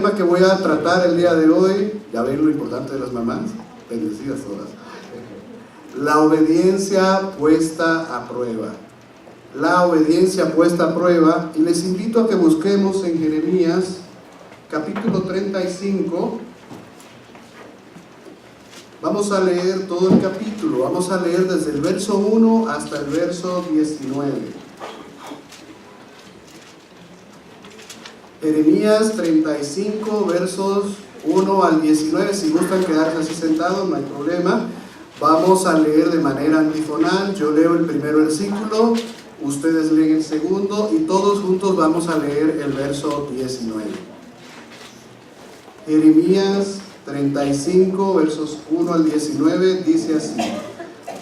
tema que voy a tratar el día de hoy, ya ven lo importante de las mamás, bendecidas todas. La obediencia puesta a prueba. La obediencia puesta a prueba, y les invito a que busquemos en Jeremías capítulo 35. Vamos a leer todo el capítulo, vamos a leer desde el verso 1 hasta el verso 19. Jeremías 35, versos 1 al 19. Si gustan quedarse así sentados, no hay problema. Vamos a leer de manera antifonal. Yo leo el primer versículo, ustedes leen el segundo y todos juntos vamos a leer el verso 19. Jeremías 35, versos 1 al 19, dice así: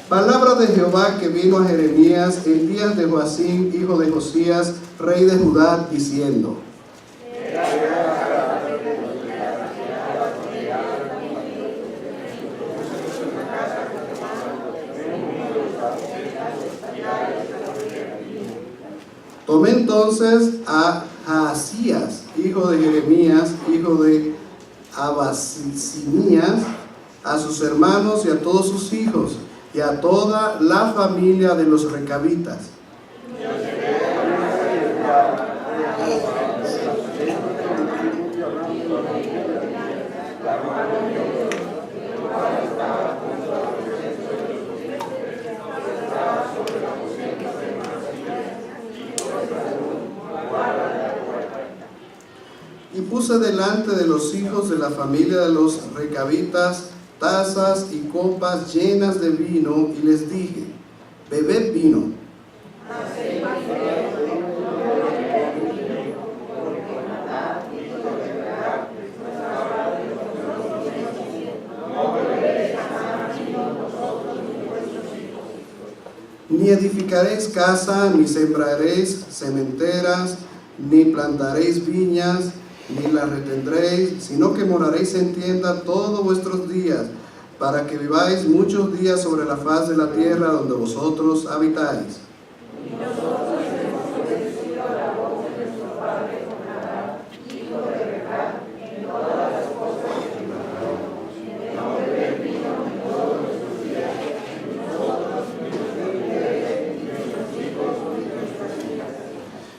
Palabra de Jehová que vino a Jeremías en días de Joacim, hijo de Josías, rey de Judá, diciendo: Tomé entonces a Jaasías, hijo de Jeremías, hijo de Abasinías, a sus hermanos y a todos sus hijos, y a toda la familia de los recabitas. Y puse delante de los hijos de la familia de los recabitas tazas y copas llenas de vino, y les dije: bebed vino. Ni edificaréis casa, ni sembraréis sementeras, ni plantaréis viñas, ni las retendréis, sino que moraréis en tienda todos vuestros días, para que viváis muchos días sobre la faz de la tierra donde vosotros habitáis.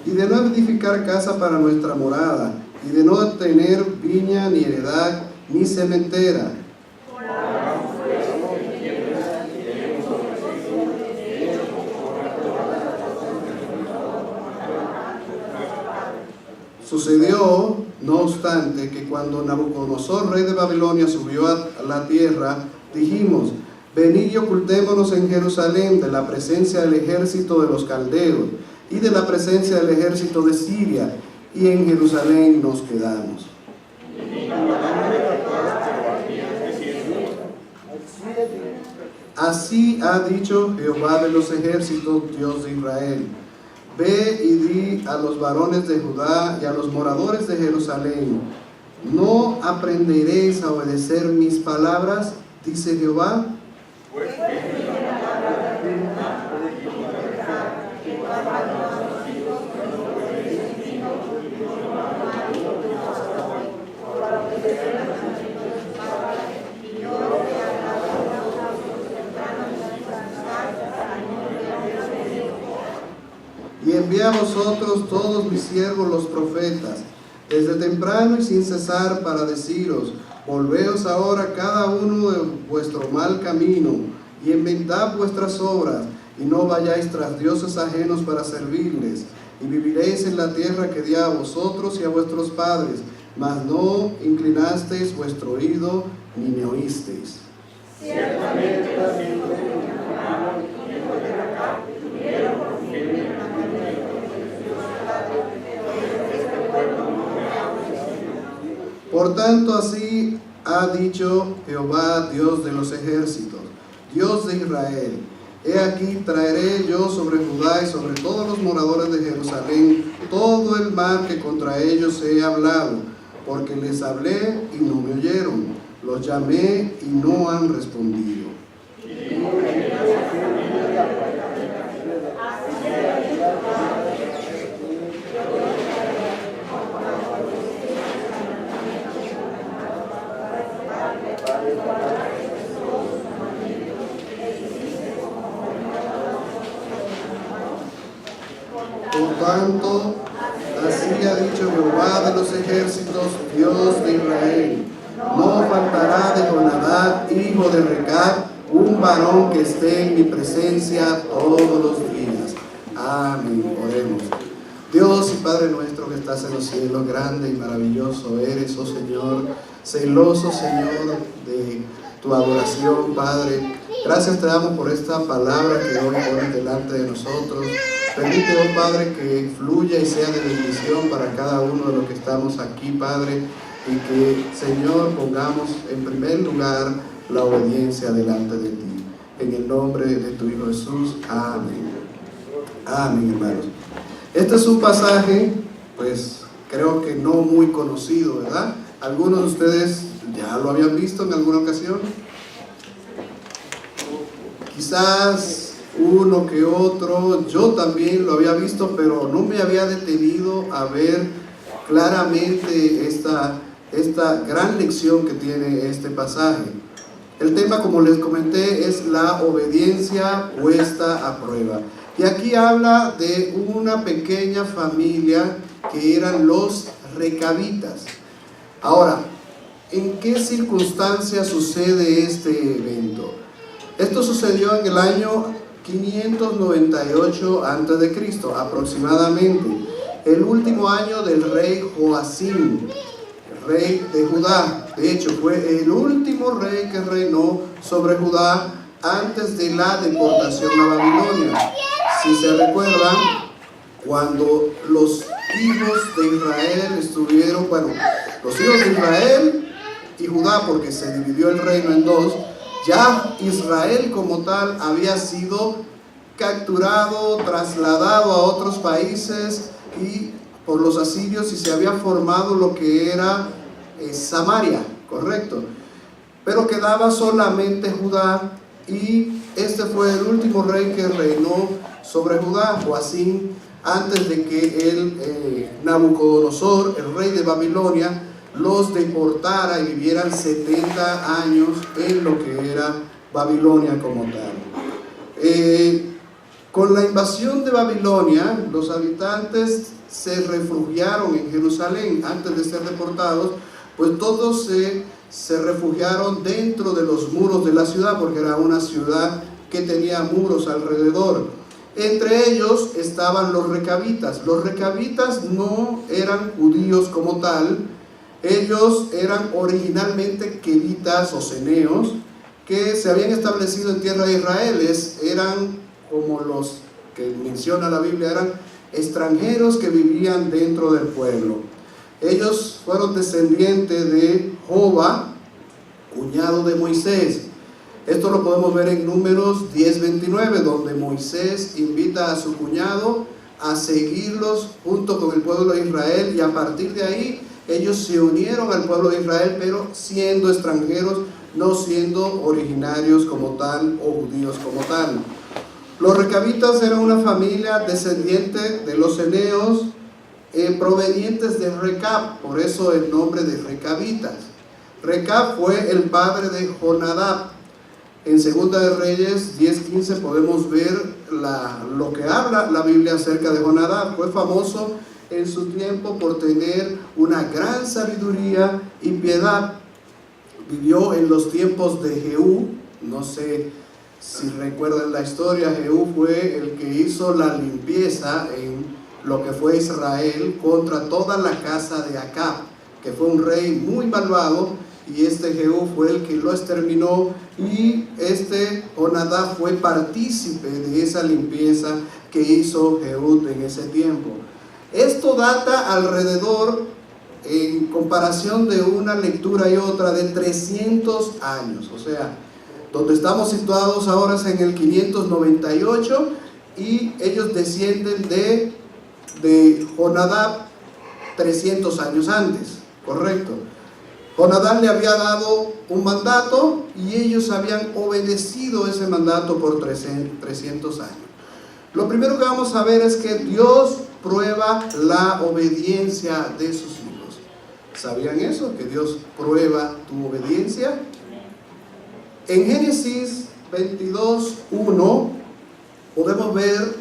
Y de no edificar casa para nuestra morada, y de no tener viña, ni heredad, ni sementera. Sucedió, no obstante, que cuando Nabucodonosor, rey de Babilonia, subió a la tierra, dijimos: venid y ocultémonos en Jerusalén de la presencia del ejército de los caldeos y de la presencia del ejército de Siria, y en Jerusalén nos quedamos. Así ha dicho Jehová de los ejércitos, Dios de Israel: ve y di a los varones de Judá y a los moradores de Jerusalén: ¿no aprenderéis a obedecer mis palabras? Dice Jehová. Y envié a vosotros todos mis siervos los profetas, desde temprano y sin cesar, para deciros: volveos ahora cada uno de vuestro mal camino, y enmendad vuestras obras, y no vayáis tras dioses ajenos para servirles, y viviréis en la tierra que di a vosotros y a vuestros padres, mas no inclinasteis vuestro oído, ni me oísteis. Ciertamente los hijos de mi hermano, hijos de Racab, tuvieron por firme el mandamiento de este pueblo no me ha obedecido. Por tanto, así ha dicho Jehová, Dios de los ejércitos, Dios de Israel: he aquí, traeré yo sobre Judá y sobre todos los moradores de Jerusalén todo el mal que contra ellos he hablado, porque les hablé y no me oyeron, los llamé y no han respondido. santo. Así ha dicho Jehová de los ejércitos, Dios de Israel. No faltará de Jonadab, hijo de Recab, un varón que esté en mi presencia todos los días. Amén. Oremos. Dios y Padre nuestro que estás en los cielos, grande y maravilloso eres, oh Señor, celoso, Señor, de tu adoración, Padre. Gracias te damos por esta palabra que hoy pones delante de nosotros. Permite, oh Padre, que fluya y sea de bendición para cada uno de los que estamos aquí, Padre, y que, Señor, pongamos en primer lugar la obediencia delante de ti. En el nombre de tu Hijo Jesús. Amén. Amén, hermanos. Este es un pasaje, pues, creo que no muy conocido, ¿verdad? Algunos de ustedes ya lo habían visto en alguna ocasión. Quizás uno que otro, yo también lo había visto, pero no me había detenido a ver claramente esta gran lección que tiene este pasaje. El tema, como les comenté, es la obediencia puesta a prueba. Y aquí habla de una pequeña familia que eran los recabitas. Ahora, ¿en qué circunstancias sucede este evento? Esto sucedió en el año 598 a.C., aproximadamente, el último año del rey Joacim, rey de Judá. De hecho, fue el último rey que reinó sobre Judá antes de la deportación a Babilonia. Si se recuerdan, cuando los hijos de Israel estuvieron, los hijos de Israel y Judá, porque se dividió el reino en dos, ya Israel como tal había sido capturado, trasladado a otros países y por los asirios, y se había formado lo que era Samaria, correcto, pero quedaba solamente Judá, y este fue el último rey que reinó sobre Judá, Joacim, antes de que Nabucodonosor, el rey de Babilonia, los deportara y vivieran 70 años en lo que era Babilonia como tal. Con la invasión de Babilonia, los habitantes se refugiaron en Jerusalén. Antes de ser deportados, pues todos se refugiaron dentro de los muros de la ciudad, porque era una ciudad que tenía muros alrededor. Entre ellos estaban los recabitas. Los recabitas no eran judíos como tal. Ellos eran originalmente quevitas o ceneos que se habían establecido en tierra de Israel. Eran como los que menciona la Biblia, eran extranjeros que vivían dentro del pueblo. Ellos fueron descendientes de Joba, cuñado de Moisés. Esto lo podemos ver en Números 10:29, donde Moisés invita a su cuñado a seguirlos junto con el pueblo de Israel, y a partir de ahí ellos se unieron al pueblo de Israel, pero siendo extranjeros, no siendo originarios como tal o judíos como tal. Los recabitas eran una familia descendiente de los ceneos, provenientes de Recab, por eso el nombre de recabitas. Recab fue el padre de Jonadab. En Segunda de Reyes 10:15 podemos ver lo que habla la Biblia acerca de Jonadab. Fue famoso en su tiempo por tener una gran sabiduría y piedad. Vivió en los tiempos de Jehú. No sé si recuerdan la historia. Jehú fue el que hizo la limpieza en lo que fue Israel contra toda la casa de Acab, que fue un rey muy malvado, y este Jehú fue el que lo exterminó, y este Jonadab fue partícipe de esa limpieza que hizo Jehú en ese tiempo. Esto data alrededor, en comparación de una lectura y otra, de 300 años. O sea, donde estamos situados ahora es en el 598, y ellos descienden de Jonadab 300 años antes, correcto. Jonadab le había dado un mandato y ellos habían obedecido ese mandato por 300 años. Lo primero que vamos a ver es que Dios prueba la obediencia de sus hijos. ¿Sabían eso? Que Dios prueba tu obediencia. En Génesis 22:1 podemos ver,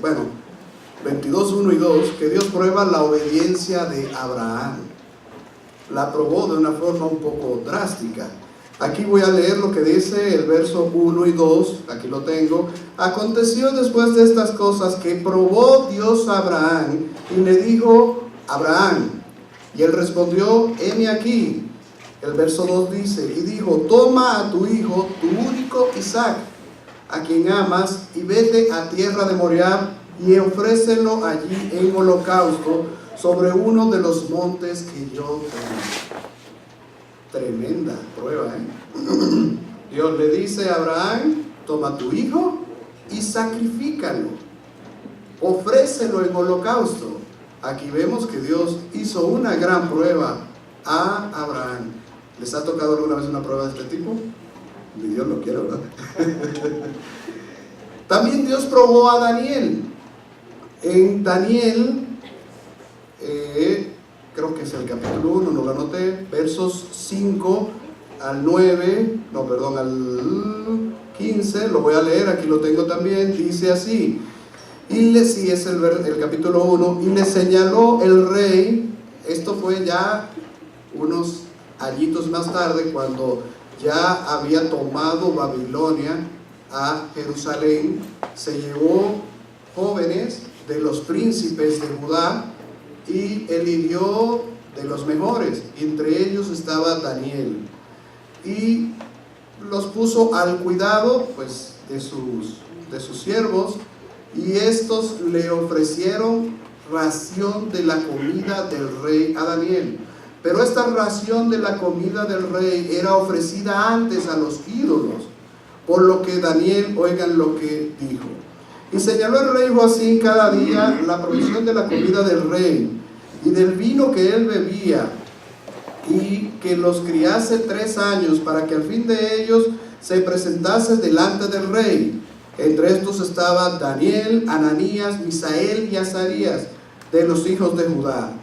22, 1 y 2, que Dios prueba la obediencia de Abraham. La probó de una forma un poco drástica. Aquí voy a leer lo que dice el verso 1 y 2, aquí lo tengo. Aconteció después de estas cosas que probó Dios a Abraham y le dijo: Abraham. Y él respondió: heme aquí. El verso 2 dice: y dijo: toma a tu hijo, tu único Isaac, a quien amas, y vete a tierra de Moriah y ofrécelo allí en holocausto sobre uno de los montes que yo te di. Tremenda prueba, ¿eh? Dios le dice a Abraham: toma tu hijo y sacrifícalo, ofrécelo en holocausto. Aquí vemos que Dios hizo una gran prueba a Abraham. ¿Les ha tocado alguna vez una prueba de este tipo? Ni Dios lo quiere, ¿verdad? También Dios probó a Daniel. En Daniel, creo que es el capítulo 1, no lo anoté, versos 5 al 9, no, perdón, al 15, lo voy a leer, aquí lo tengo también, dice así: sí, es el capítulo 1, y le señaló el rey, esto fue ya unos añitos más tarde, cuando ya había tomado Babilonia a Jerusalén, se llevó jóvenes de los príncipes de Judá y eligió de los mejores, entre ellos estaba Daniel, y los puso al cuidado pues de sus siervos, y estos le ofrecieron ración de la comida del rey a Daniel. Pero esta ración de la comida del rey era ofrecida antes a los ídolos, por lo que Daniel, oigan lo que dijo: y señaló el rey Joacín cada día la provisión de la comida del rey y del vino que él bebía, y que los criase 3 años, para que al fin de ellos se presentase delante del rey. Entre estos estaba Daniel, Ananías, Misael y Azarías, de los hijos de Judá.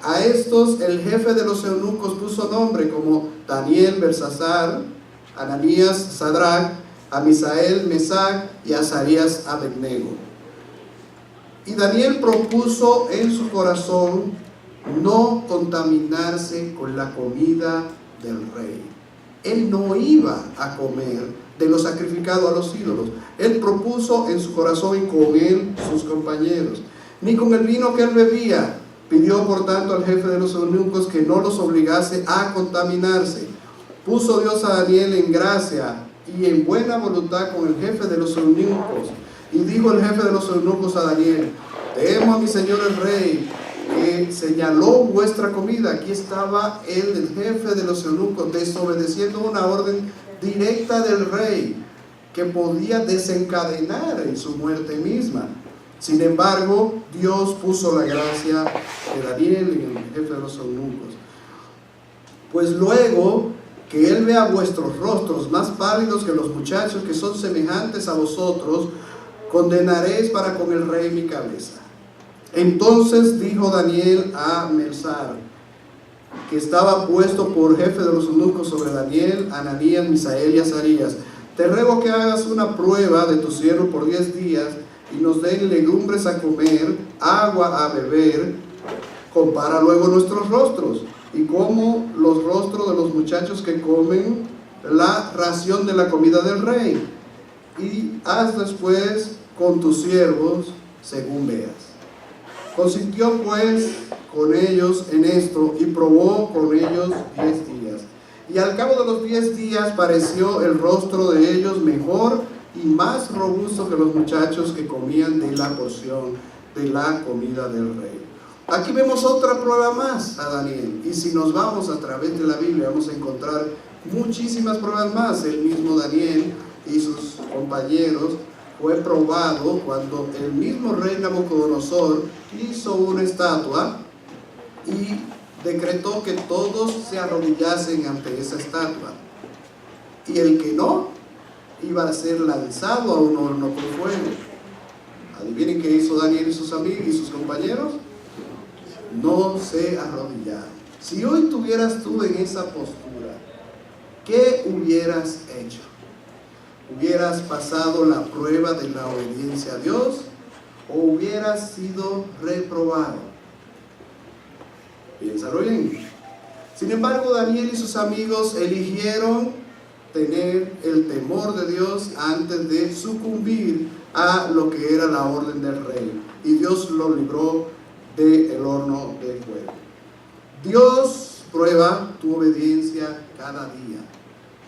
A estos el jefe de los eunucos puso nombre, como Daniel, Belsasar, Ananías, Sadrach, a Misael, Mesac, y a Azarías, Abednego. Y Daniel propuso en su corazón no contaminarse con la comida del rey. Él no iba a comer de lo sacrificado a los ídolos. Él propuso en su corazón, y con él sus compañeros, ni con el vino que él bebía. Pidió por tanto al jefe de los eunucos que no los obligase a contaminarse. Puso Dios a Daniel en gracia y en buena voluntad con el jefe de los eunucos. Y dijo el jefe de los eunucos a Daniel: temo a mi señor el rey, que señaló vuestra comida. Aquí estaba él, el jefe de los eunucos, desobedeciendo una orden directa del rey que podía desencadenar en su muerte misma. Sin embargo, Dios puso la gracia de Daniel y el jefe de los eunucos. Pues luego que él vea vuestros rostros más pálidos que los muchachos que son semejantes a vosotros, condenaréis para con el rey mi cabeza. Entonces dijo Daniel a Melsar, que estaba puesto por jefe de los eunucos sobre Daniel, Ananías, Misael y Azarías: te ruego que hagas una prueba de tu siervo por 10 días, y nos den legumbres a comer, agua a beber. Compara luego nuestros rostros, y como los rostros de los muchachos que comen la ración de la comida del rey, y haz después con tus siervos según veas. Consintió pues con ellos en esto, y probó con ellos 10 días. Y al cabo de los 10 días pareció el rostro de ellos mejor y más robusto que los muchachos que comían de la porción de la comida del rey. Aquí vemos otra prueba más a Daniel, y si nos vamos a través de la Biblia vamos a encontrar muchísimas pruebas más. El mismo Daniel y sus compañeros fue probado cuando el mismo rey Nabucodonosor hizo una estatua y decretó que todos se arrodillasen ante esa estatua, y el que no iba a ser lanzado a un horno con fuego. Adivinen qué hizo Daniel y sus amigos y sus compañeros: no se arrodillaron. Si hoy tuvieras tú en esa postura, ¿qué hubieras hecho? ¿Hubieras pasado la prueba de la obediencia a Dios, o hubieras sido reprobado. Piénsalo bien. Sin embargo, Daniel y sus amigos eligieron tener el temor de Dios antes de sucumbir a lo que era la orden del rey. Y Dios lo libró del horno de fuego. Dios prueba tu obediencia cada día.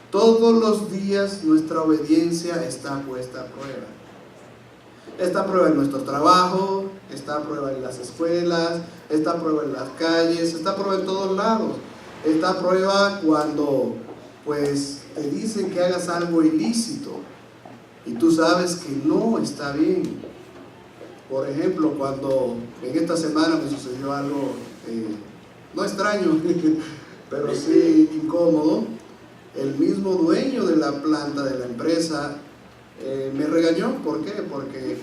Todos los días nuestra obediencia está puesta a prueba. Está a prueba en nuestro trabajo, está a prueba en las escuelas, está a prueba en las calles, está a prueba en todos lados. Está a prueba cuando pues te dicen que hagas algo ilícito y tú sabes que no está bien. Por ejemplo, cuando en esta semana me sucedió algo no extraño, pero sí incómodo. El mismo dueño de la planta, de la empresa, me regañó. ¿Por qué? Porque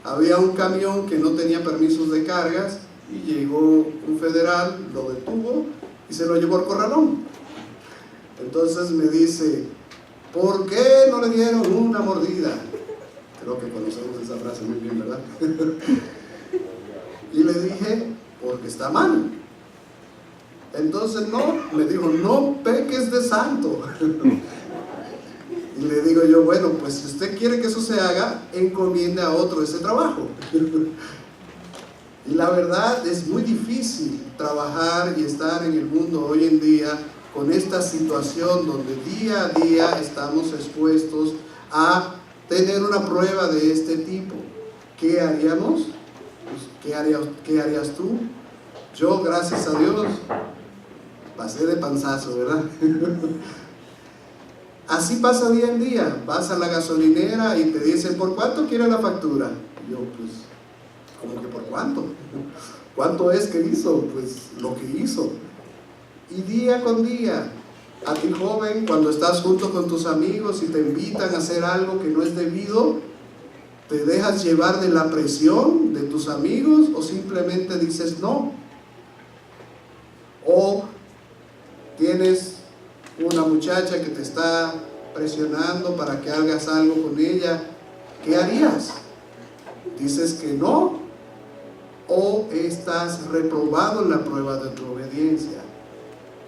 había un camión que no tenía permisos de cargas y llegó un federal, lo detuvo y se lo llevó al corralón. Entonces me dice, ¿por qué no le dieron una mordida? Creo que conocemos esa frase muy bien, ¿verdad? Y le dije, porque está mal. Entonces me dijo, no peques de santo. Y le digo yo, bueno, pues si usted quiere que eso se haga, encomiende a otro ese trabajo. Y la verdad es muy difícil trabajar y estar en el mundo hoy en día con esta situación donde día a día estamos expuestos a tener una prueba de este tipo. ¿Qué haríamos? Pues, ¿qué harías tú? Yo, gracias a Dios, pasé de panzazo, ¿verdad? Así pasa día en día. Vas a la gasolinera y te dicen, ¿por cuánto quiere la factura? Y yo, pues, ¿cómo que por cuánto? ¿Cuánto es que hizo? Pues lo que hizo. Y día con día, a ti joven, cuando estás junto con tus amigos y te invitan a hacer algo que no es debido, ¿te dejas llevar de la presión de tus amigos o simplemente dices no? O tienes una muchacha que te está presionando para que hagas algo con ella, ¿qué harías? ¿Dices que no? ¿O estás reprobado en la prueba de tu obediencia?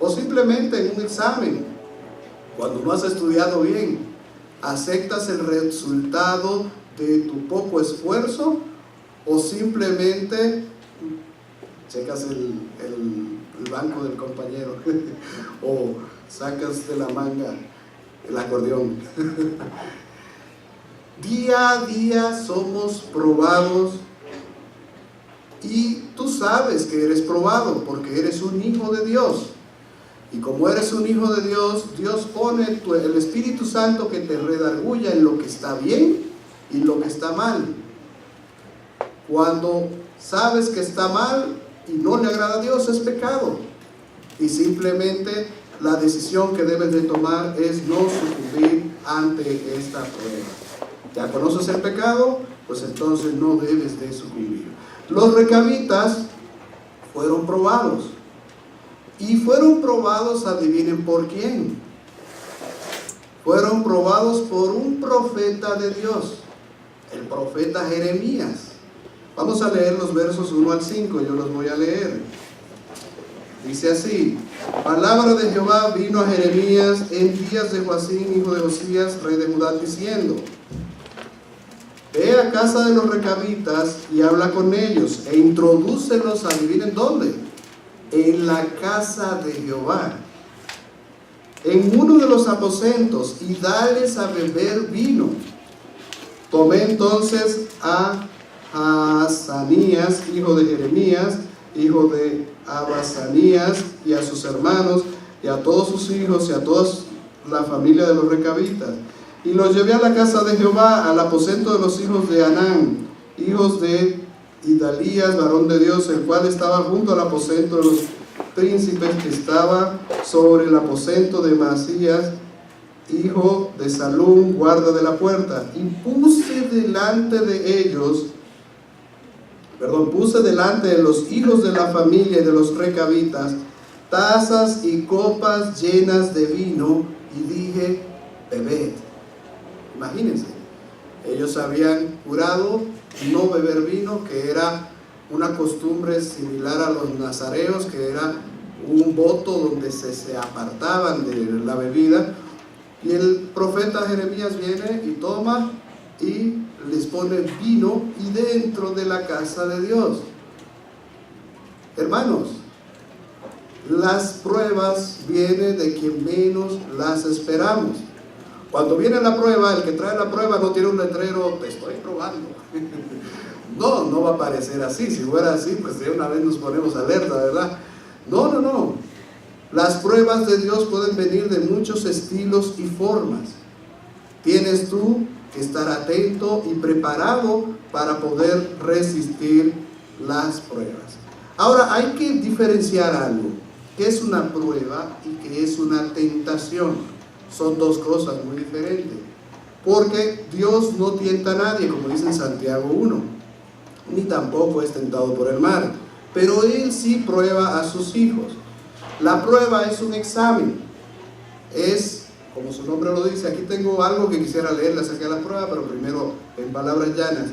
O simplemente en un examen, cuando no has estudiado bien, ¿aceptas el resultado de tu poco esfuerzo? ¿O simplemente checas el banco del compañero o sacas de la manga el acordeón? Día a día somos probados y tú sabes que eres probado porque eres un hijo de Dios. Y como eres un hijo de Dios, Dios pone el Espíritu Santo que te redarguya en lo que está bien y lo que está mal. Cuando sabes que está mal y no le agrada a Dios, es pecado. Y simplemente la decisión que debes de tomar es no sucumbir ante esta prueba. ¿Ya conoces el pecado? Pues entonces no debes de sucumbir. Los recabitas fueron probados. Y fueron probados, adivinen por quién. Fueron probados por un profeta de Dios, el profeta Jeremías. Vamos a leer los versos 1 al 5, yo los voy a leer. Dice así: palabra de Jehová vino a Jeremías en días de Joacín, hijo de Josías, rey de Judá, diciendo: ve a casa de los recabitas y habla con ellos, e introdúcelos, adivinen dónde, en la casa de Jehová, en uno de los aposentos, y dales a beber vino. Tomé entonces a Azanías, hijo de Jeremías, hijo de Abasanías, y a sus hermanos, y a todos sus hijos, y a toda la familia de los recabitas, y los llevé a la casa de Jehová, al aposento de los hijos de Anán, hijos de Idalías, varón de Dios, el cual estaba junto al aposento de los príncipes, que estaba sobre el aposento de Maasías, hijo de Salum, guarda de la puerta. Y puse delante de los hijos de la familia y de los recabitas tazas y copas llenas de vino, y dije: bebed. Imagínense, ellos habían jurado no beber vino, que era una costumbre similar a los nazareos, que era un voto donde se apartaban de la bebida. Y el profeta Jeremías viene y toma y les pone vino y dentro de la casa de Dios. Hermanos, las pruebas vienen de quien menos las esperamos. Cuando viene la prueba, el que trae la prueba no tiene un letrero, te estoy probando. No va a parecer así. Si fuera así, pues de una vez nos ponemos alerta, ¿verdad? No. Las pruebas de Dios pueden venir de muchos estilos y formas. Tienes tú que estar atento y preparado para poder resistir las pruebas. Ahora hay que diferenciar algo. ¿Qué es una prueba y qué es una tentación? Son dos cosas muy diferentes. Porque Dios no tienta a nadie, como dice en Santiago 1, ni tampoco es tentado por el mal, pero Él sí prueba a sus hijos. La prueba es un examen, es, como su nombre lo dice, aquí tengo algo que quisiera leerle acerca de la prueba, pero primero en palabras llanas.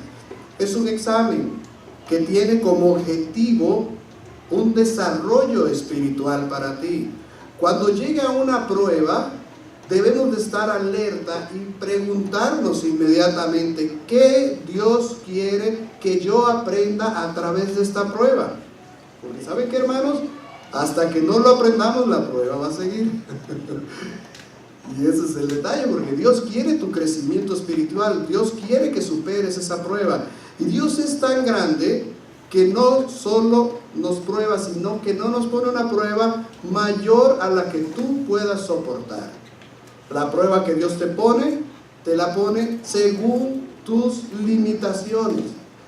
Es un examen que tiene como objetivo un desarrollo espiritual para ti. Cuando llega una prueba, debemos de estar alerta y preguntarnos inmediatamente qué Dios quiere que yo aprenda a través de esta prueba. Porque ¿saben qué, hermanos? Hasta que no lo aprendamos, la prueba va a seguir. Y ese es el detalle, porque Dios quiere tu crecimiento espiritual. Dios quiere que superes esa prueba. Y Dios es tan grande que no solo nos prueba, sino que no nos pone una prueba mayor a la que tú puedas soportar. La prueba que Dios te la pone según tus limitaciones.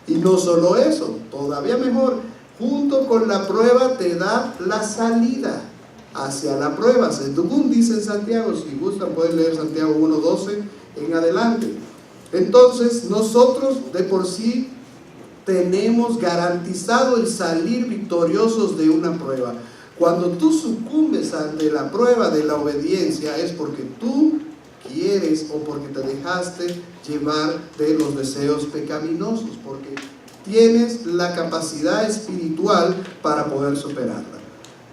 Y no solo eso, todavía mejor, junto con la prueba te da la salida hacia la prueba. Según dice en Santiago, si gustan pueden leer Santiago 1:12 en adelante. Entonces nosotros de por sí tenemos garantizado el salir victoriosos de una prueba. Cuando tú sucumbes ante la prueba de la obediencia es porque tú quieres o porque te dejaste llevar de los deseos pecaminosos, porque tienes la capacidad espiritual para poder superarla.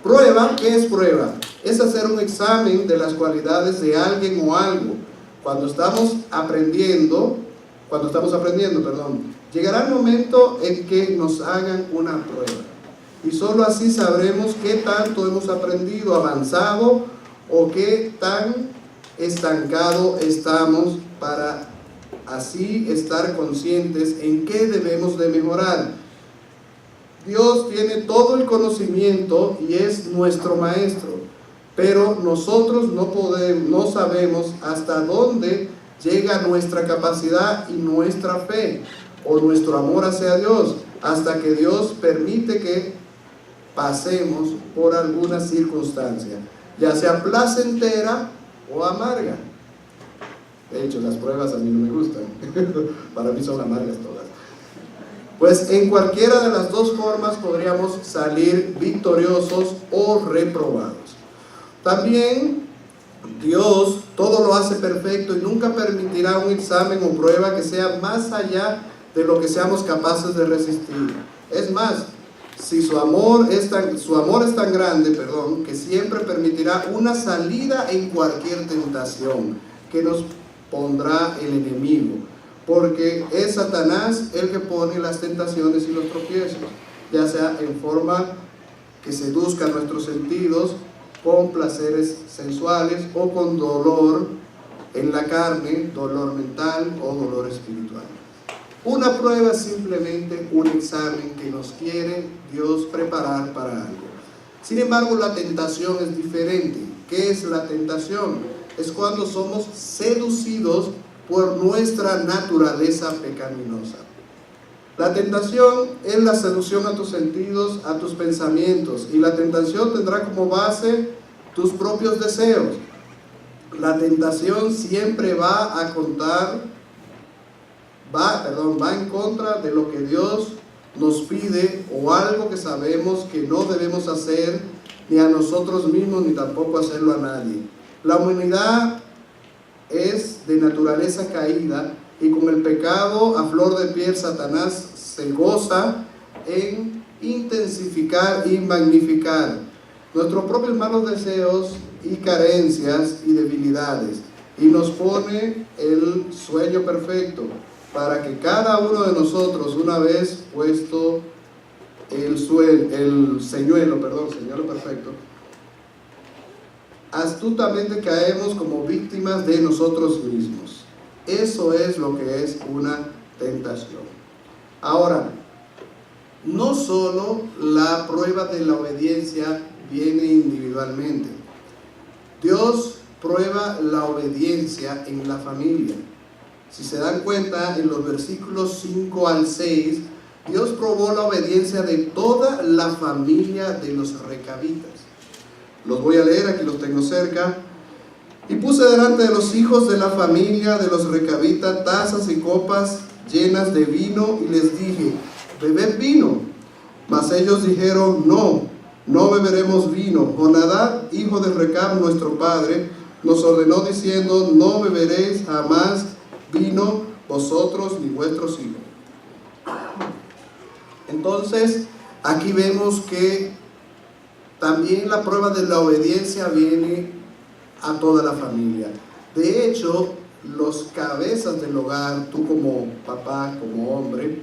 Prueba, ¿qué es prueba? Es hacer un examen de las cualidades de alguien o algo. Cuando estamos aprendiendo, llegará el momento en que nos hagan una prueba. Y solo así sabremos qué tanto hemos aprendido, avanzado, o qué tan estancado estamos, para así estar conscientes en qué debemos de mejorar. Dios tiene todo el conocimiento y es nuestro maestro, pero nosotros no sabemos hasta dónde llega nuestra capacidad y nuestra fe, o nuestro amor hacia Dios, hasta que Dios permite que pasemos por alguna circunstancia, ya sea placentera o amarga. De hecho, las pruebas a mí no me gustan. Para mí son amargas todas. Pues en cualquiera de las dos formas podríamos salir victoriosos o reprobados. También Dios todo lo hace perfecto y nunca permitirá un examen o prueba que sea más allá de lo que seamos capaces de resistir. Es más, si su amor es tan grande, que siempre permitirá una salida en cualquier tentación que nos pondrá el enemigo, porque es Satanás el que pone las tentaciones y los tropiezos, ya sea en forma que seduzca nuestros sentidos con placeres sensuales o con dolor en la carne, dolor mental o dolor espiritual. Una prueba es simplemente un examen que nos quiere Dios preparar para algo. Sin embargo, la tentación es diferente. ¿Qué es la tentación? Es cuando somos seducidos por nuestra naturaleza pecaminosa. La tentación es la seducción a tus sentidos, a tus pensamientos, y la tentación tendrá como base tus propios deseos. La tentación siempre va en contra de lo que Dios nos pide, o algo que sabemos que no debemos hacer ni a nosotros mismos ni tampoco hacerlo a nadie. La humanidad es de naturaleza caída y con el pecado a flor de piel Satanás se goza en intensificar y magnificar nuestros propios malos deseos y carencias y debilidades, y nos pone el sueño perfecto para que cada uno de nosotros, una vez puesto señuelo perfecto, astutamente caemos como víctimas de nosotros mismos. Eso es lo que es una tentación. Ahora, no solo la prueba de la obediencia viene individualmente. Dios prueba la obediencia en la familia. Si se dan cuenta, en los versículos 5 al 6, Dios probó la obediencia de toda la familia de los recabitas. Los voy a leer, aquí los tengo cerca. Y puse delante de los hijos de la familia de los recabitas tazas y copas llenas de vino, y les dije: bebed vino. Mas ellos dijeron: no beberemos vino. Jonadab, hijo de Recab, nuestro padre, nos ordenó diciendo: no beberéis jamás vino, vosotros ni vuestros hijos. Entonces, aquí vemos que también la prueba de la obediencia viene a toda la familia. De hecho, los cabezas del hogar, tú como papá, como hombre,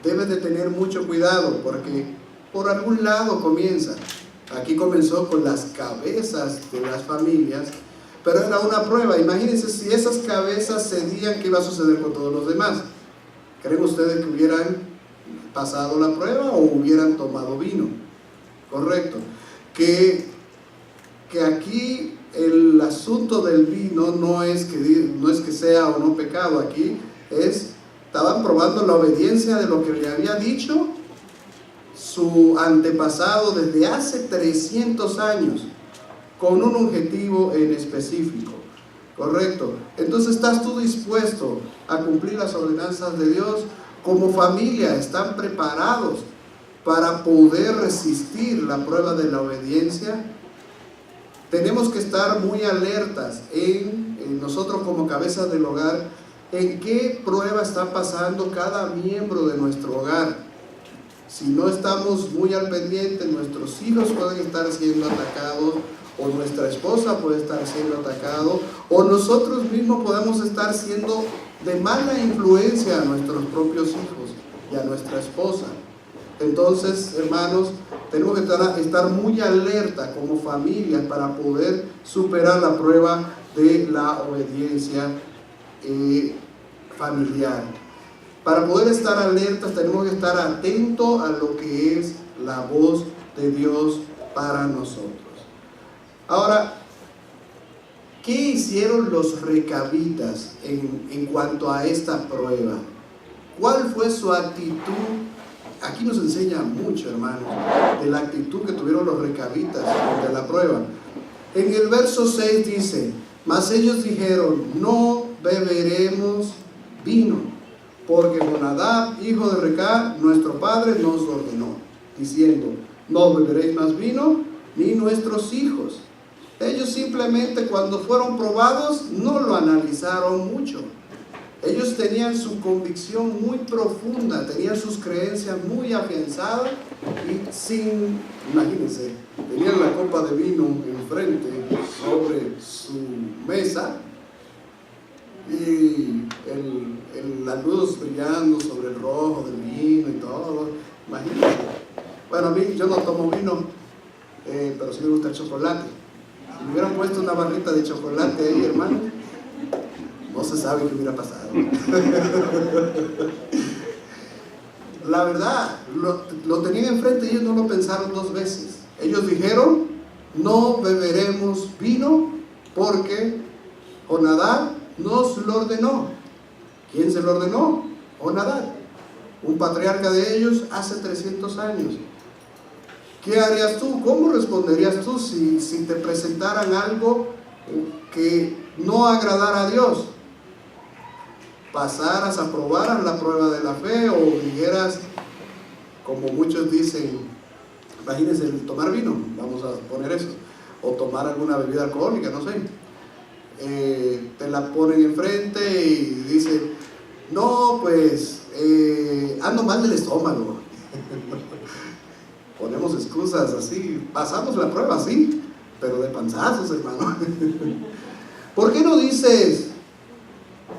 debes de tener mucho cuidado, porque por algún lado comienza. Aquí comenzó con las cabezas de las familias, pero era una prueba. Imagínense si esas cabezas cedían, ¿qué iba a suceder con todos los demás? ¿Creen ustedes que hubieran pasado la prueba o hubieran tomado vino? Correcto. Que aquí el asunto del vino no es que sea o no pecado. Aquí estaban probando la obediencia de lo que le había dicho su antepasado desde hace 300 años, con un objetivo en específico. Correcto. Entonces, ¿estás tú dispuesto a cumplir las ordenanzas de Dios? Como familia, ¿están preparados para poder resistir la prueba de la obediencia? Tenemos que estar muy alertas en nosotros como cabezas del hogar, en qué prueba está pasando cada miembro de nuestro hogar. Si no estamos muy al pendiente, nuestros hijos pueden estar siendo atacados, o nuestra esposa puede estar siendo atacado, o nosotros mismos podemos estar siendo de mala influencia a nuestros propios hijos y a nuestra esposa. Entonces, hermanos, tenemos que estar muy alerta como familia para poder superar la prueba de la obediencia familiar. Para poder estar alertas, tenemos que estar atentos a lo que es la voz de Dios para nosotros. Ahora, ¿qué hicieron los recabitas en cuanto a esta prueba? ¿Cuál fue su actitud? Aquí nos enseña mucho, hermanos, de la actitud que tuvieron los recabitas ante la prueba. En el verso 6 dice: mas ellos dijeron: no beberemos vino, porque Jonadab, hijo de Recab, nuestro padre, nos ordenó, diciendo: no beberéis más vino, ni nuestros hijos. Ellos simplemente, cuando fueron probados, no lo analizaron mucho. Ellos tenían su convicción muy profunda, tenían sus creencias muy afianzadas, y imagínense, tenían la copa de vino enfrente sobre su mesa, y la luz brillando sobre el rojo del vino y todo. Imagínense. Bueno, a mí, yo no tomo vino, pero sí me gusta el chocolate. Si me hubieran puesto una barrita de chocolate ahí, hermano, no se sabe qué hubiera pasado. La verdad, lo tenían enfrente y ellos no lo pensaron dos veces. Ellos dijeron: no beberemos vino, porque Jonadab nos lo ordenó. ¿Quién se lo ordenó? Jonadab, un patriarca de ellos hace 300 años. ¿Qué harías tú? ¿Cómo responderías tú si te presentaran algo que no agradara a Dios? ¿Pasaras, aprobaras la prueba de la fe, o dijeras, como muchos dicen, imagínense, tomar vino, vamos a poner eso, o tomar alguna bebida alcohólica, no sé? te la ponen enfrente y dicen, no, pues ando mal del estómago. Ponemos excusas así, pasamos la prueba así, pero de panzazos, hermano. ¿Por qué no dices,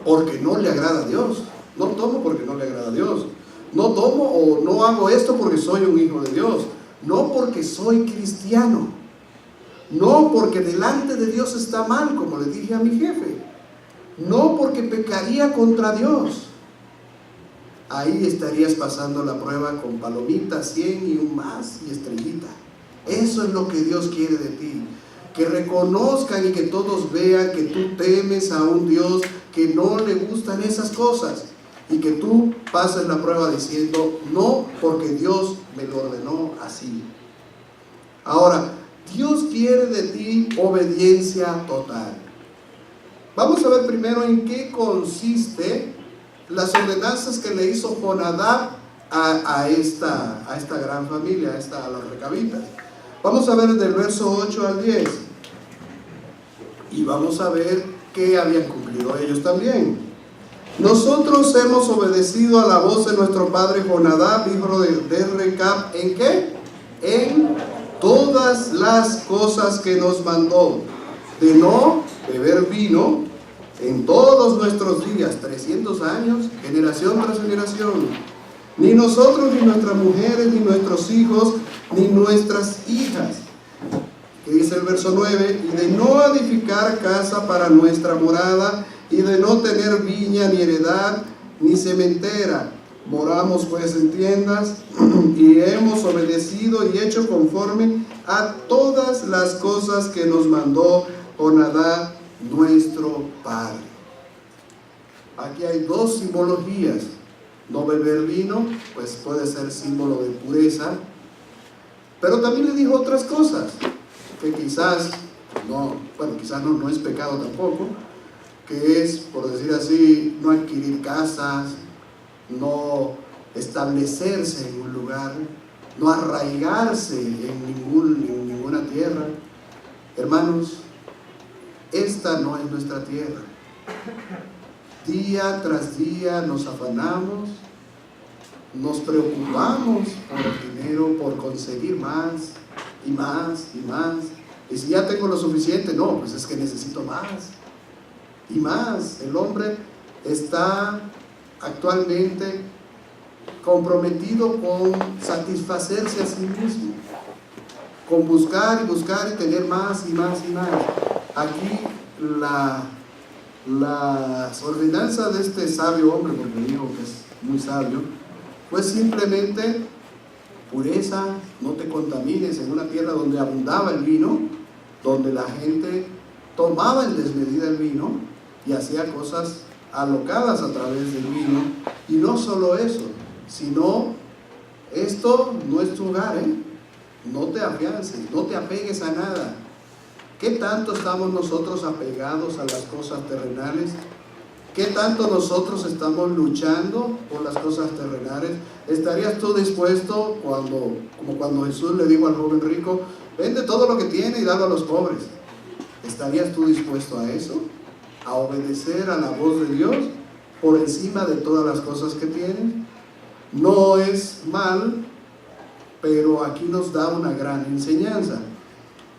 porque no le agrada a Dios? No tomo porque no le agrada a Dios. No tomo o no hago esto porque soy un hijo de Dios. No porque soy cristiano. No porque delante de Dios está mal, como le dije a mi jefe. No porque pecaría contra Dios. Ahí estarías pasando la prueba con palomita, 100 y un más y estrellita. Eso es lo que Dios quiere de ti. Que reconozcan y que todos vean que tú temes a un Dios que no le gustan esas cosas. Y que tú pases la prueba diciendo, no, porque Dios me lo ordenó así. Ahora, Dios quiere de ti obediencia total. Vamos a ver primero en qué consiste las ordenanzas que le hizo Jonadab a esta gran familia, a los recabitas. Vamos a ver del verso 8 al 10. Y vamos a ver qué habían cumplido ellos también. Nosotros hemos obedecido a la voz de nuestro padre Jonadab, hijo de Recab, ¿en qué? En todas las cosas que nos mandó, de no beber vino en todos nuestros días, 300 años, generación tras generación, ni nosotros, ni nuestras mujeres, ni nuestros hijos, ni nuestras hijas. Que dice el verso 9, y de no edificar casa para nuestra morada, y de no tener viña, ni heredad, ni sementera. Moramos pues en tiendas, y hemos obedecido y hecho conforme a todas las cosas que nos mandó Jonadab, nuestro padre. Aquí hay dos simbologías. No beber vino, pues puede ser símbolo de pureza, pero también le dijo otras cosas, que quizás no es pecado tampoco, que es, por decir así, no adquirir casas, no establecerse en un lugar, no arraigarse en ninguna tierra. Hermanos, esta no es nuestra tierra. Día tras día nos afanamos, nos preocupamos por el dinero, por conseguir más y más y más. Y si ya tengo lo suficiente, no, pues es que necesito más y más. El hombre está actualmente comprometido con satisfacerse a sí mismo, con buscar y buscar y tener más y más y más. Aquí las ordenanzas de este sabio hombre, porque digo que es muy sabio, pues simplemente pureza, no te contamines en una tierra donde abundaba el vino, donde la gente tomaba en desmedida el vino y hacía cosas alocadas a través del vino. Y no solo eso, sino esto no es tu hogar, no te afiances, no te apegues a nada. ¿Qué tanto estamos nosotros apegados a las cosas terrenales? ¿Qué tanto nosotros estamos luchando por las cosas terrenales? ¿Estarías tú dispuesto, como cuando Jesús le dijo al joven rico, vende todo lo que tiene y dalo a los pobres? ¿Estarías tú dispuesto a eso? ¿A obedecer a la voz de Dios por encima de todas las cosas que tienes? No es mal, pero aquí nos da una gran enseñanza.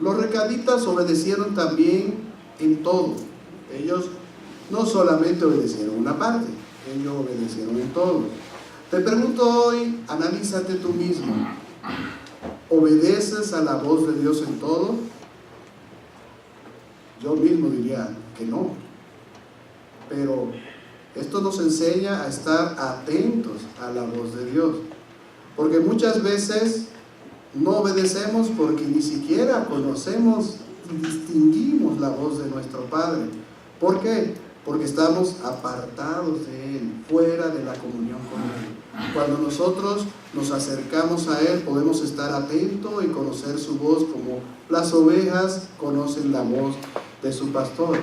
Los recabitas obedecieron también en todo. Ellos no solamente obedecieron una parte, ellos obedecieron en todo. Te pregunto hoy, analízate tú mismo. ¿Obedeces a la voz de Dios en todo? Yo mismo diría que no. Pero esto nos enseña a estar atentos a la voz de Dios. Porque muchas veces no obedecemos porque ni siquiera conocemos y distinguimos la voz de nuestro Padre. ¿Por qué? Porque estamos apartados de Él, fuera de la comunión con Él. Cuando nosotros nos acercamos a Él, podemos estar atentos y conocer su voz como las ovejas conocen la voz de su pastor.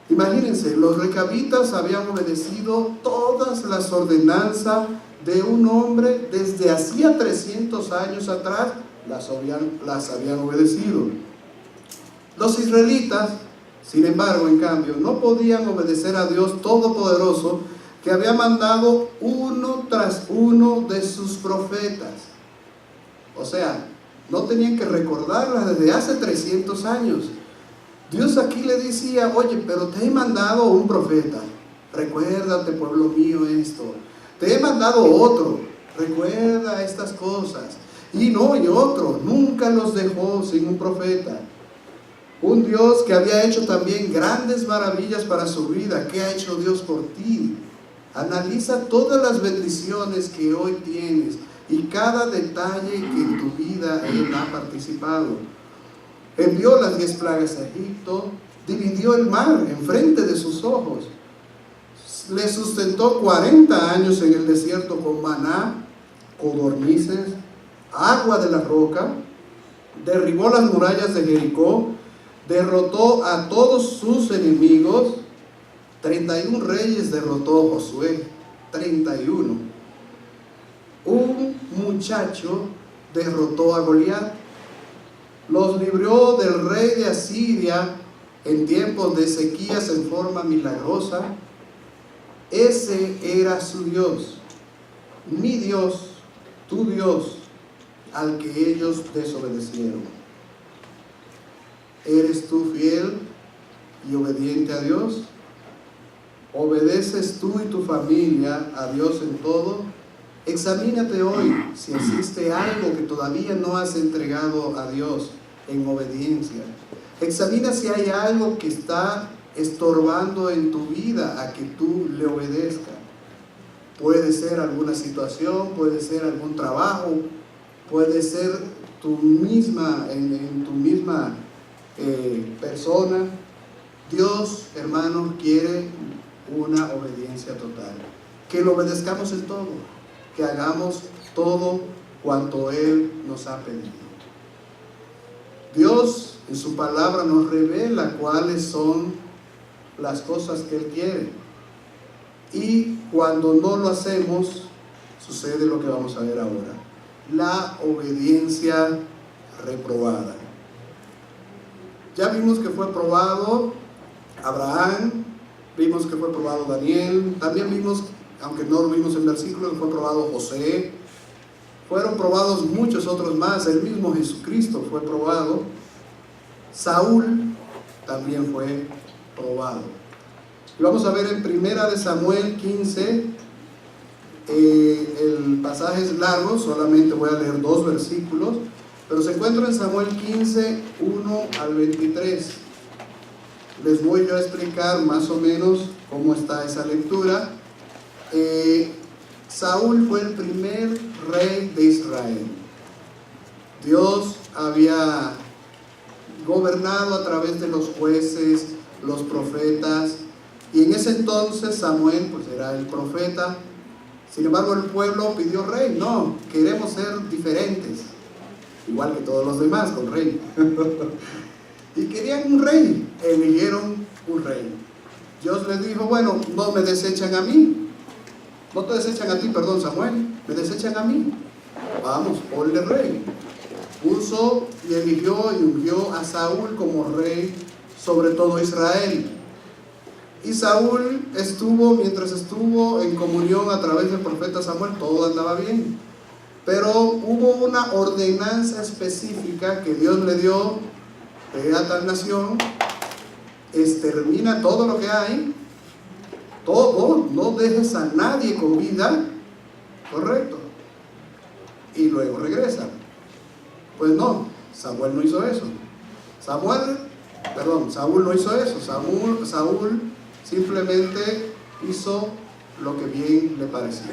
Imagínense, los recabitas habían obedecido todas las ordenanzas de un hombre desde hacía 300 años atrás, las habían obedecido. Los israelitas Sin embargo, en cambio, no podían obedecer a Dios Todopoderoso, que había mandado uno tras uno de sus profetas. O sea, no tenían que recordarlas desde hace 300 años. Dios aquí le decía, oye, pero te he mandado un profeta. Recuérdate, pueblo mío, esto. Te he mandado otro. Recuerda estas cosas. Y no, y otro. Nunca los dejó sin un profeta. Un Dios que había hecho también grandes maravillas para su vida. ¿Qué ha hecho Dios por ti? Analiza todas las bendiciones que hoy tienes y cada detalle que en tu vida Él ha participado. Envió las 10 plagas a Egipto, dividió el mar enfrente de sus ojos, le sustentó 40 años en el desierto con maná, codornices, agua de la roca, derribó las murallas de Jericó, derrotó a todos sus enemigos. 31 reyes derrotó Josué, 31. Un muchacho derrotó a Goliat, los libró del rey de Asiria en tiempos de Ezequías en forma milagrosa. Ese era su Dios, mi Dios, tu Dios, al que ellos desobedecieron. ¿Eres tú fiel y obediente a Dios? ¿Obedeces tú y tu familia a Dios en todo? Examínate hoy si existe algo que todavía no has entregado a Dios en obediencia. Examina si hay algo que está estorbando en tu vida a que tú le obedezcas. Puede ser alguna situación, puede ser algún trabajo, puede ser tu misma, en tu misma persona. Dios, hermano, quiere una obediencia total. Que lo obedezcamos en todo, que hagamos todo cuanto Él nos ha pedido. Dios en su palabra nos revela cuáles son las cosas que Él quiere. Y cuando no lo hacemos, sucede lo que vamos a ver ahora: la obediencia reprobada. Ya vimos que fue probado Abraham, vimos que fue probado Daniel, también vimos, aunque no lo vimos en versículos, que fue probado José. Fueron probados muchos otros más, el mismo Jesucristo fue probado. Saúl también fue probado. Y vamos a ver en 1 Samuel 15, el pasaje es largo, solamente voy a leer 2 versículos, pero se encuentra en Samuel 15, 1 al 23. Les voy yo a explicar más o menos cómo está esa lectura. Saúl fue el primer rey de Israel. Dios había gobernado a través de los jueces, los profetas, y en ese entonces Samuel pues era el profeta. Sin embargo, el pueblo pidió rey. No, queremos ser diferentes, igual que todos los demás, con rey. Y querían un rey, eligieron un rey. Dios les dijo, bueno, no me desechan a mí, no te desechan a ti, perdón, Samuel, me desechan a mí. Vamos, ponle rey. Puso y eligió y ungió a Saúl como rey sobre todo Israel. Y Saúl mientras estuvo en comunión a través del profeta Samuel, todo andaba bien. Pero hubo una ordenanza específica que Dios le dio: ve a tal nación, extermina todo lo que hay, todo, no dejes a nadie con vida, correcto, y luego regresa. Pues no, Saúl no hizo eso. Saúl no hizo eso. Saúl simplemente hizo lo que bien le pareció.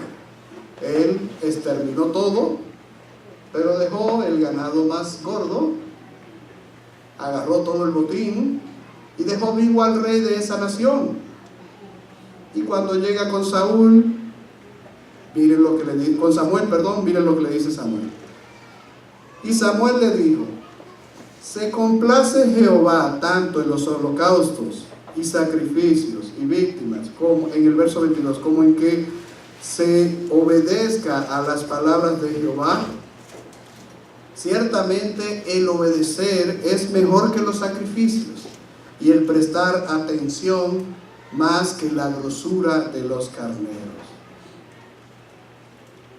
Él exterminó todo, pero dejó el ganado más gordo, agarró todo el botín y dejó vivo al rey de esa nación. Y cuando llega con Samuel, miren lo que le dice Samuel. Y Samuel le dijo: se complace Jehová tanto en los holocaustos y sacrificios y víctimas, como en el verso 22, como en que se obedezca a las palabras de Jehová. Ciertamente el obedecer es mejor que los sacrificios, y el prestar atención más que la grosura de los carneros.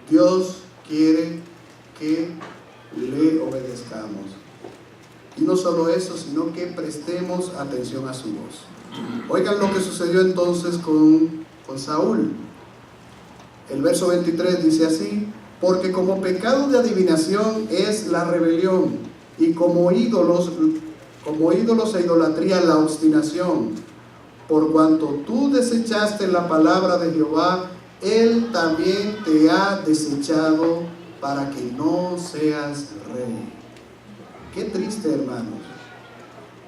Dios quiere que le obedezcamos. Y no solo eso, sino que prestemos atención a su voz. Oigan lo que sucedió entonces con Saúl. El verso 23 dice así: porque como pecado de adivinación es la rebelión, y como ídolos e idolatría la obstinación, por cuanto tú desechaste la palabra de Jehová, Él también te ha desechado para que no seas rey. Qué triste, hermanos.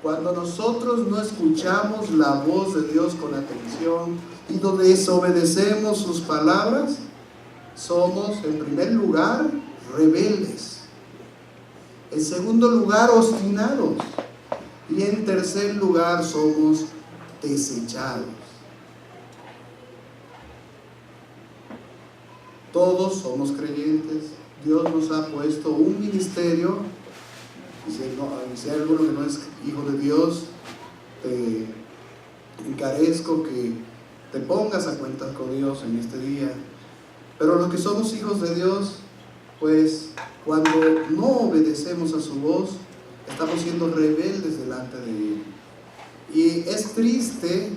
Cuando nosotros no escuchamos la voz de Dios con atención y desobedecemos sus palabras, somos en primer lugar rebeldes, en segundo lugar obstinados y en tercer lugar somos desechados. Todos somos creyentes. Dios nos ha puesto un ministerio. Y si hay alguno que no es hijo de Dios, te encarezco que te pongas a cuentas con Dios en este día. Pero los que somos hijos de Dios, pues cuando no obedecemos a su voz, estamos siendo rebeldes delante de Él. Y es triste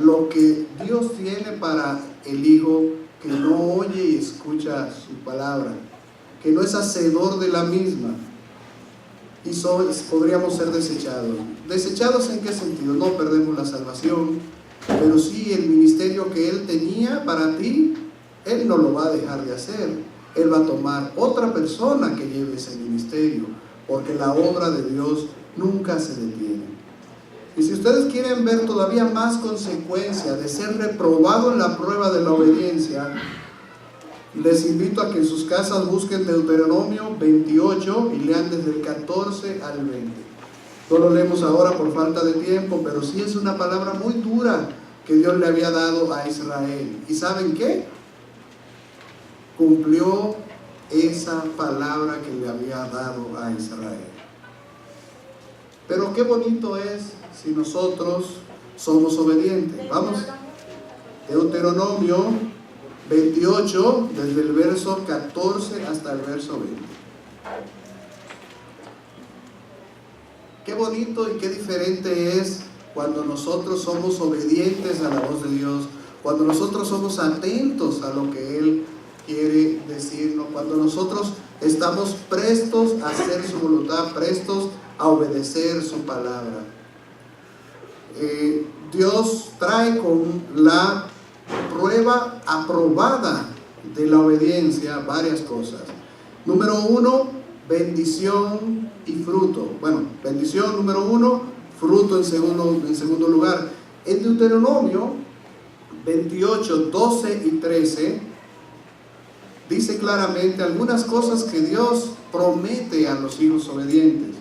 lo que Dios tiene para el hijo que no oye y escucha su palabra, que no es hacedor de la misma. Y podríamos ser desechados. ¿Desechados en qué sentido? No perdemos la salvación, pero sí el ministerio que Él tenía para ti, Él no lo va a dejar de hacer. Él va a tomar otra persona que lleve ese ministerio, porque la obra de Dios nunca se detiene. Y si ustedes quieren ver todavía más consecuencias de ser reprobado en la prueba de la obediencia, les invito a que en sus casas busquen Deuteronomio 28 y lean desde el 14 al 20. No lo leemos ahora por falta de tiempo, pero sí es una palabra muy dura que Dios le había dado a Israel. ¿Y saben qué? Cumplió esa palabra que le había dado a Israel. Pero qué bonito es si nosotros somos obedientes. Vamos, Deuteronomio 28, desde el verso 14 hasta el verso 20. Qué bonito y qué diferente es cuando nosotros somos obedientes a la voz de Dios, cuando nosotros somos atentos a lo que Él quiere decirnos, cuando nosotros estamos prestos a hacer su voluntad, prestos a obedecer su palabra. Dios trae con la prueba aprobada de la obediencia varias cosas. Número 1, bendición y fruto. Bueno, bendición número 1, fruto en segundo lugar. En Deuteronomio 28, 12 y 13 dice claramente algunas cosas que Dios promete a los hijos obedientes.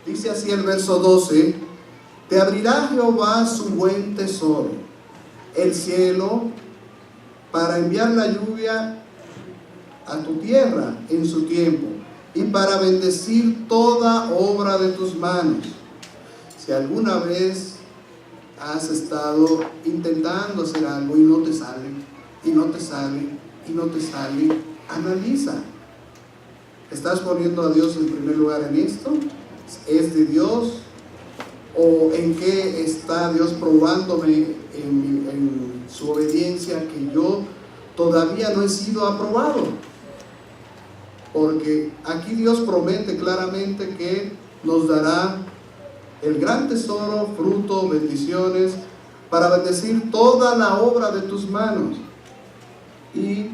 Dice así el verso 12: te abrirá Jehová su buen tesoro, el cielo, para enviar la lluvia a tu tierra en su tiempo, y para bendecir toda obra de tus manos. Si alguna vez has estado intentando hacer algo y no te sale, y no te sale, y no te sale, analiza. ¿Estás poniendo a Dios en primer lugar en esto? ¿Es de Dios? ¿O en qué está Dios probándome en su obediencia que yo todavía no he sido aprobado? Porque aquí Dios promete claramente que nos dará el gran tesoro, fruto, bendiciones, para bendecir toda la obra de tus manos. Y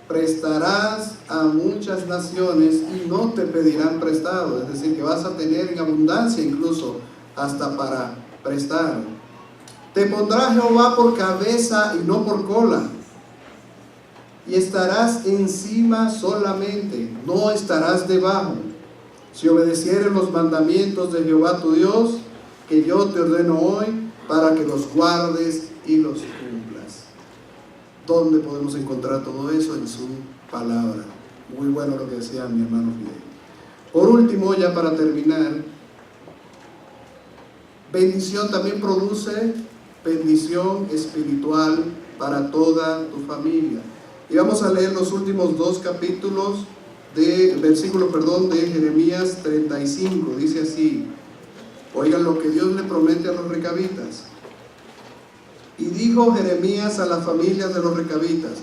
prestarás a muchas naciones y no te pedirán prestado. Es decir, que vas a tener en abundancia incluso hasta para prestar. Te pondrá Jehová por cabeza y no por cola, y estarás encima solamente, no estarás debajo, si obedecieres los mandamientos de Jehová tu Dios, que yo te ordeno hoy, para que los guardes y los cumplas. ¿Dónde podemos encontrar todo eso? En su palabra. Muy bueno lo que decía mi hermano Fidel. Por último, ya para terminar, bendición también produce bendición espiritual para toda tu familia. Y vamos a leer los últimos dos capítulos de Jeremías 35. Dice así: oigan lo que Dios le promete a los recabitas. Y dijo Jeremías a las familias de los recabitas: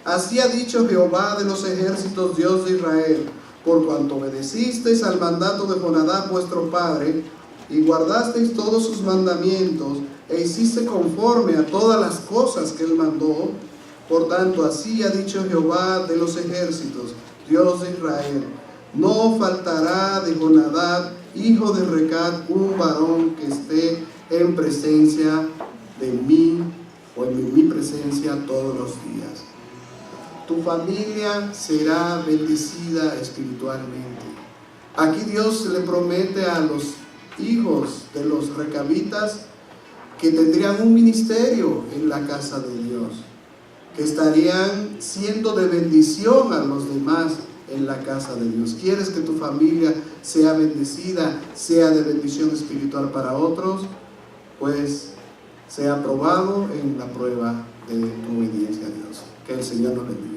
así ha dicho Jehová de los ejércitos, Dios de Israel, por cuanto obedecisteis al mandato de Jonadab vuestro padre, y guardasteis todos sus mandamientos, e hiciste conforme a todas las cosas que él mandó, por tanto así ha dicho Jehová de los ejércitos, Dios de Israel: no faltará de Jonadab, hijo de Recab, un varón que esté en presencia de mí, o en mi presencia todos los días. Tu familia será bendecida espiritualmente. Aquí Dios le promete a los hijos de los recabitas que tendrían un ministerio en la casa de Dios, que estarían siendo de bendición a los demás en la casa de Dios. ¿Quieres que tu familia sea bendecida, sea de bendición espiritual para otros? Pues sea aprobado en la prueba de tu obediencia a Dios. Que el Señor nos bendiga.